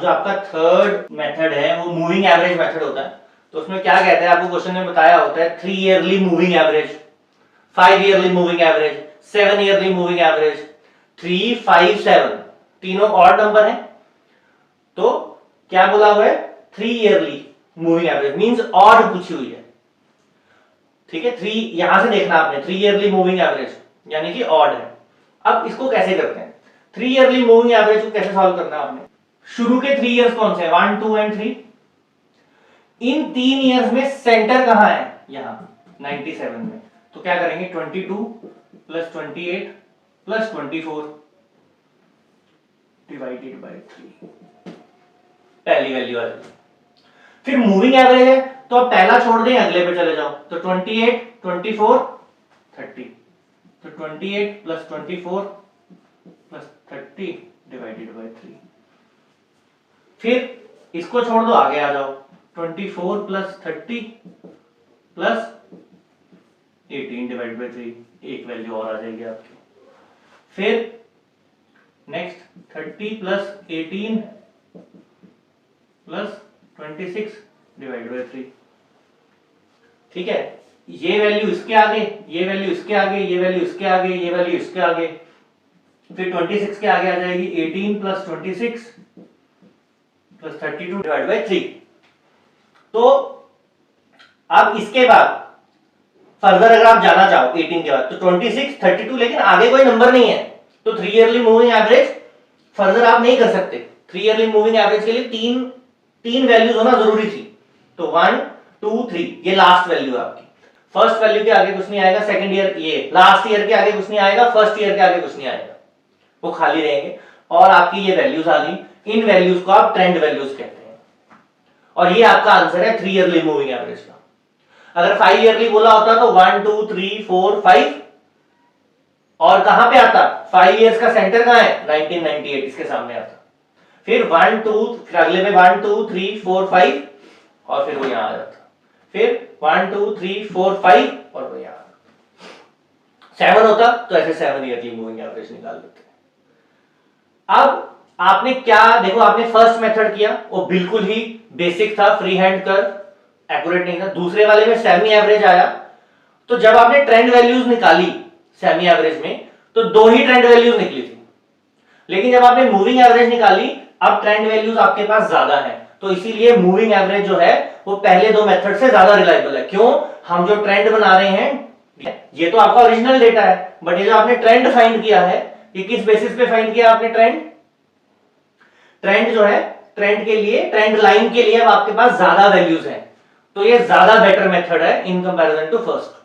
जो आपका third method है वो मूविंग एवरेज मेथड होता है। तो उसमें क्या कहते हैं, आपको क्वेश्चन में बताया होता है 3 yearly moving average, 5 yearly moving average, 7 yearly moving average. 3, 5, 7 तीनों ऑड नंबर है, तो क्या बोला हुआ है 3 yearly moving average means odd पूछी हुई है। ठीक है, 3 यहां से देखना आपने 3 ईयरली मूविंग एवरेज यानी कि ऑड है। अब इसको कैसे करते हैं, 3 ईयरली मूविंग एवरेज को कैसे सॉल्व करना है आपने। शुरू के 3 इयर्स कौन से हैं, 1, 2 एंड 3। इन 3 इयर्स में सेंटर कहां है, यहां 97 में। तो क्या करेंगे 22 प्लस 28 प्लस 24 डिवाइडेड बाय 3, पहली वैल्यू आ जाएगी। फिर मूविंग एवरेज है तो अब पहला छोड़ दें, अगले पे चले जाओ। तो 28, 24, 30। तो 28 प्लस 24 प्लस 30 डिवाइडेड बाय 3। फिर इसको छोड़ दो, आगे आ जाओ। 24 प्लस 30 प्लस 18 डिवाइड बाय 3, एक वैल्यू और आ जाएगी आपकी। फिर next 30 plus 18 plus 26 divide by 3। ठीक है, ये वैल्यू इसके आगे, ये वैल्यू इसके आगे, ये वैल्यू इसके आगे, ये वैल्यू इसके आगे। फिर 26 के आगे आ जाएगी 18 प्लस 26 प्लस 32 डिवाइड बाय 3। तो अब इसके बाद फर्दर अगर आप जाना चाहो 18 के बाद तो 26, 32, लेकिन आगे कोई नंबर नहीं है, तो 3 ईयरली मूविंग एवरेज फर्दर आप नहीं कर सकते। 3 ईयरली मूविंग एवरेज के लिए तीन वैल्यूज होना जरूरी थी। तो 1, 2, 3 ये लास्ट वैल्यू है आपकी। फर्स्ट वैल्यू के आगे कुछ नहीं आएगा, सेकंड ईयर ये लास्ट ईयर के आगे कुछ नहीं आएगा, फर्स्ट ईयर के आगे कुछ नहीं आएगा, वो खाली रहेंगे। और आपकी ये वैल्यूज आ गई, इन वैल्यूज को आप ट्रेंड वैल्यूज कहते हैं। और ये आपका आंसर है 3 ईयरली मूविंग एवरेज का। अगर 5 ईयरली बोला होता तो 1, 2, 3, 4, 5 और कहां पे आता, 5 इयर्स का सेंटर कहां है 1998, इसके सामने आता। फिर 1, 2, फिर अगले में 1, 2, 3, 4, 5 और फिर वो यहां आ जाता। फिर 1, 2, 3, 4, 5 और वो यहां 7 होता, तो ऐसे 7 ईयरली मूविंग एवरेज निकाल लेते हैं। अब आपने क्या देखो, आपने फर्स्ट मेथड किया वो बिल्कुल ही बेसिक था, फ्री हैंड कर, एक्यूरेट नहीं था। दूसरे वाले में सेमी एवरेज आया, तो जब आपने ट्रेंड वैल्यूज निकाली सेमी एवरेज में तो 2 ही ट्रेंड वैल्यूज निकली थी। लेकिन जब आपने मूविंग एवरेज निकाली अब ट्रेंड वैल्यूज आपके पास ज्यादा है, तो इसीलिए मूविंग एवरेज जो है वो पहले 2 मेथड से ज्यादा रिलायबल है। क्यों, हम जो ट्रेंड बना रहे हैं ये तो आपका ओरिजिनल डेटा है, बट ये जो आपने ट्रेंड फाइंड किया है ये किस बेसिस पे फाइंड किया आपने ट्रेंड जो है, ट्रेंड के लिए, ट्रेंड लाइन के लिए अब आपके पास ज्यादा वैल्यूज हैं, तो ये ज्यादा बेटर मेथड है इन कंपैरिजन टू फर्स्ट।